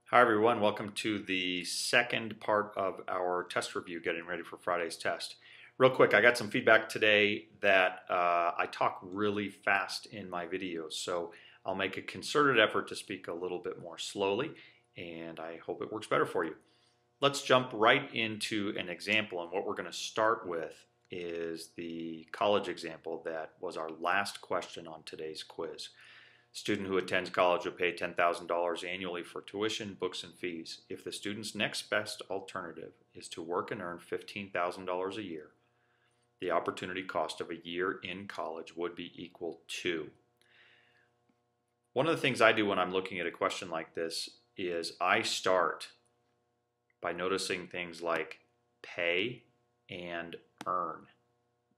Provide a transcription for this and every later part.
Hi everyone, welcome to the second part of our test review, getting ready for Friday's test. Real quick, I got some feedback today that I talk really fast in my videos, so I'll make a concerted effort to speak a little bit more slowly, and I hope it works better for you. Let's jump right into an example, and what we're going to start with is the college example that was our last question on today's quiz. Student who attends college will pay $10,000 annually for tuition, books, and fees. If the student's next best alternative is to work and earn $15,000 a year, the opportunity cost of a year in college would be equal to. One of the things I do when I'm looking at a question like this is I start by noticing things like pay and earn.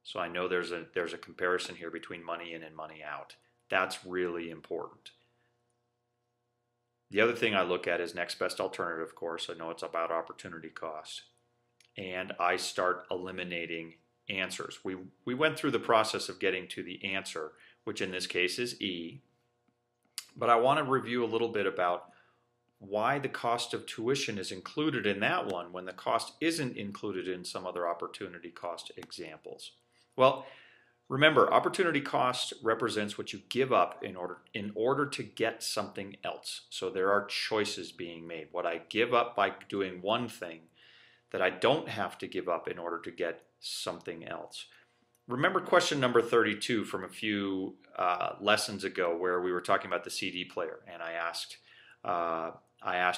So I know there's a comparison here between money in and money out. That's really important. The other thing I look at is next best alternative, of course. I know it's about opportunity cost. And I start eliminating answers. We went through the process of getting to the answer, which in this case is E. But I want to review a little bit about why the cost of tuition is included in that one when the cost isn't included in some other opportunity cost examples. Well, remember, opportunity cost represents what you give up in order to get something else. So there are choices being made. What I give up by doing one thing that I don't have to give up in order to get something else. Remember question number 32 from a few lessons ago where we were talking about the CD player, and I asked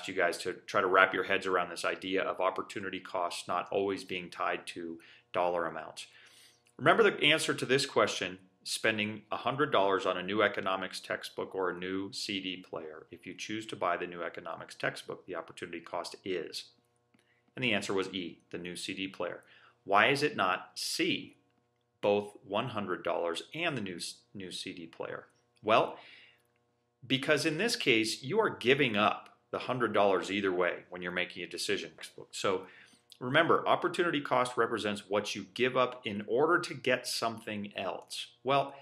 you guys to try to wrap your heads around this idea of opportunity costs not always being tied to dollar amounts. Remember the answer to this question, spending $100 on a new economics textbook or a new CD player. If you choose to buy the new economics textbook, the opportunity cost is. And the answer was E, the new CD player. Why is it not C, both $100 and the new CD player? Well, because in this case, you are giving up the $100 either way when you're making a decision. So remember, opportunity cost represents what you give up in order to get something else. Well,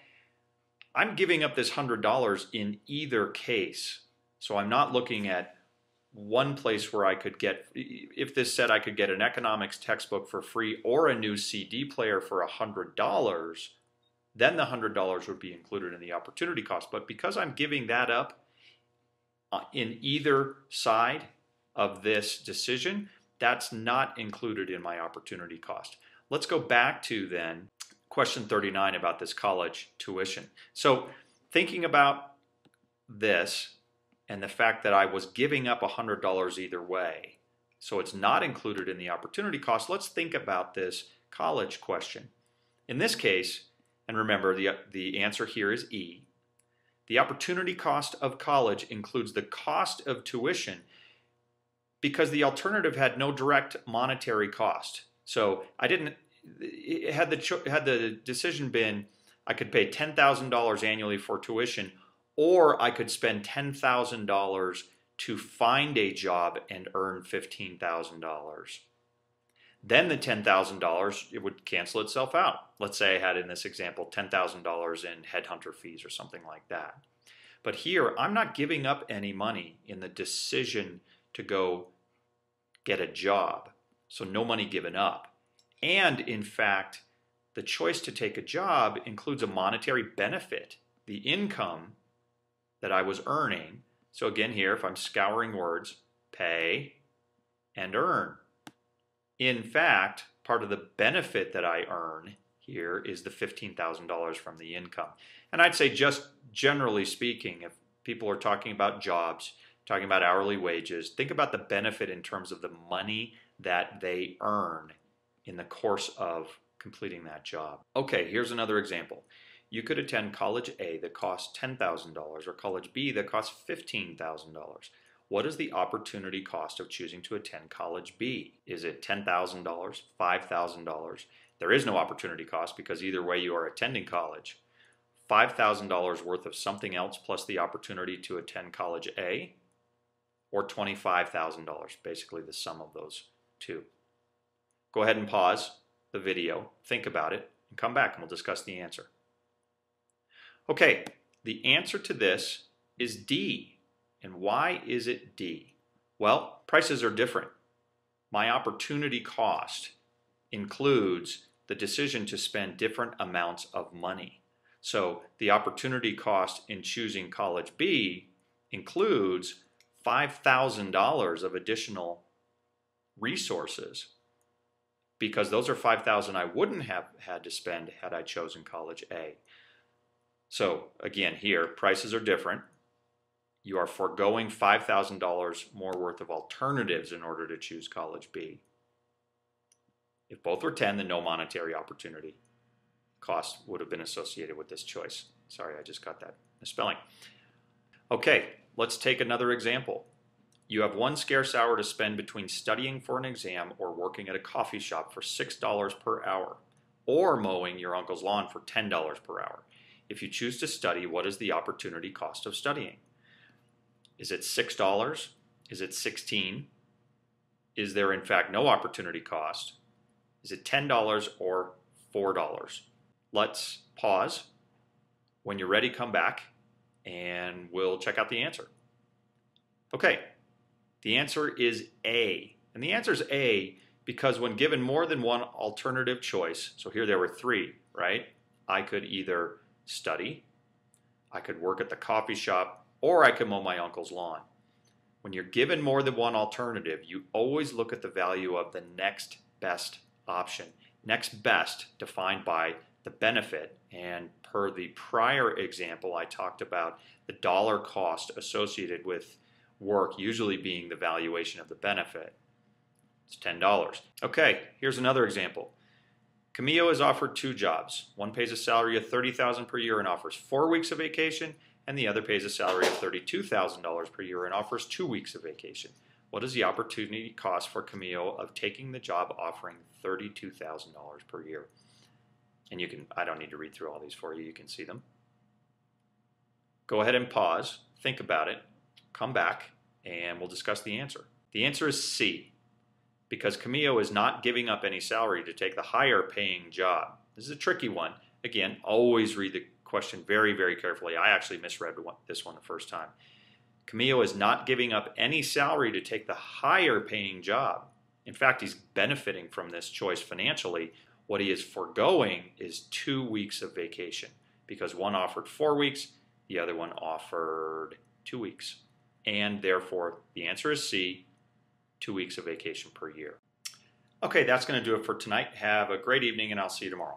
I'm giving up this $100 in either case. So I'm not looking at one place where I could get, if this said I could get an economics textbook for free or a new CD player for $100, then the $100 would be included in the opportunity cost. But because I'm giving that up in either side of this decision, that's not included in my opportunity cost. Let's go back to then question 39 about this college tuition. So thinking about this and the fact that I was giving up $100 either way, so it's not included in the opportunity cost, let's think about this college question. In this case, and remember the answer here is E, the opportunity cost of college includes the cost of tuition because the alternative had no direct monetary cost. So had the decision been I could pay $10,000 annually for tuition, or I could spend $10,000 to find a job and earn $15,000. Then the $10,000, it would cancel itself out. Let's say I had in this example $10,000 in headhunter fees or something like that. But here, I'm not giving up any money in the decision to go get a job. So no money given up. And in fact, the choice to take a job includes a monetary benefit, the income that I was earning. So again here, if I'm scouring words, pay and earn. In fact, part of the benefit that I earn here is the $15,000 from the income. And I'd say just generally speaking, if people are talking about jobs, talking about hourly wages, think about the benefit in terms of the money that they earn in the course of completing that job. Okay, here's another example. You could attend college A that costs $10,000 or college B that costs $15,000. What is the opportunity cost of choosing to attend college B? Is it $10,000, $5,000? There is no opportunity cost because either way you are attending college. $5,000 worth of something else plus the opportunity to attend college A, or $25,000, basically the sum of those two. Go ahead and pause the video, think about it, and come back and we'll discuss the answer. Okay, the answer to this is D. And why is it D? Well, prices are different. My opportunity cost includes the decision to spend different amounts of money. So the opportunity cost in choosing college B includes $5,000 of additional resources, because those are $5,000 I wouldn't have had to spend had I chosen college A. So again, here, prices are different. You are foregoing $5,000 more worth of alternatives in order to choose college B. If both were 10, then no monetary opportunity cost would have been associated with this choice. Sorry, I just got that misspelling. Okay, let's take another example. You have one scarce hour to spend between studying for an exam or working at a coffee shop for $6 per hour, or mowing your uncle's lawn for $10 per hour. If you choose to study, what is the opportunity cost of studying? Is it $6? Is it $16? Is there in fact no opportunity cost? Is it $10 or $4? Let's pause. When you're ready, come back and we'll check out the answer. Okay, the answer is A. And the answer is A because when given more than one alternative choice, so here there were three, right? I could either study, I could work at the coffee shop, or I could mow my uncle's lawn. When you're given more than one alternative, you always look at the value of the next best option. Next best defined by the benefit, and per the prior example, I talked about the dollar cost associated with work usually being the valuation of the benefit. It's $10. Okay, here's another example. Camillo is offered two jobs. One pays a salary of $30,000 per year and offers 4 weeks of vacation, and the other pays a salary of $32,000 per year and offers 2 weeks of vacation. What is the opportunity cost for Camillo of taking the job offering $32,000 per year? And I don't need to read through all these for you, you can see them. Go ahead and pause, think about it, come back, and we'll discuss the answer. The answer is C, because Camillo is not giving up any salary to take the higher paying job. This is a tricky one. Again, always read the question very, very carefully. I actually misread this one the first time. Camillo is not giving up any salary to take the higher paying job. In fact, he's benefiting from this choice financially. What he is foregoing is 2 weeks of vacation, because one offered 4 weeks, the other one offered 2 weeks. And therefore, the answer is C, 2 weeks of vacation per year. Okay, that's going to do it for tonight. Have a great evening, and I'll see you tomorrow.